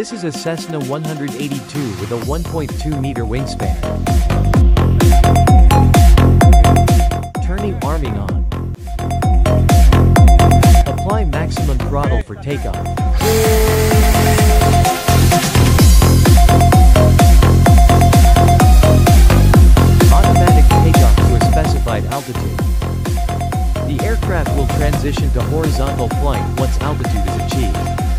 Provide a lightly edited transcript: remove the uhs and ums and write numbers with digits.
This is a Cessna 182 with a 1.2-meter wingspan. Turning arming on. Apply maximum throttle for takeoff. Automatic takeoff to a specified altitude. The aircraft will transition to horizontal flight once altitude is achieved.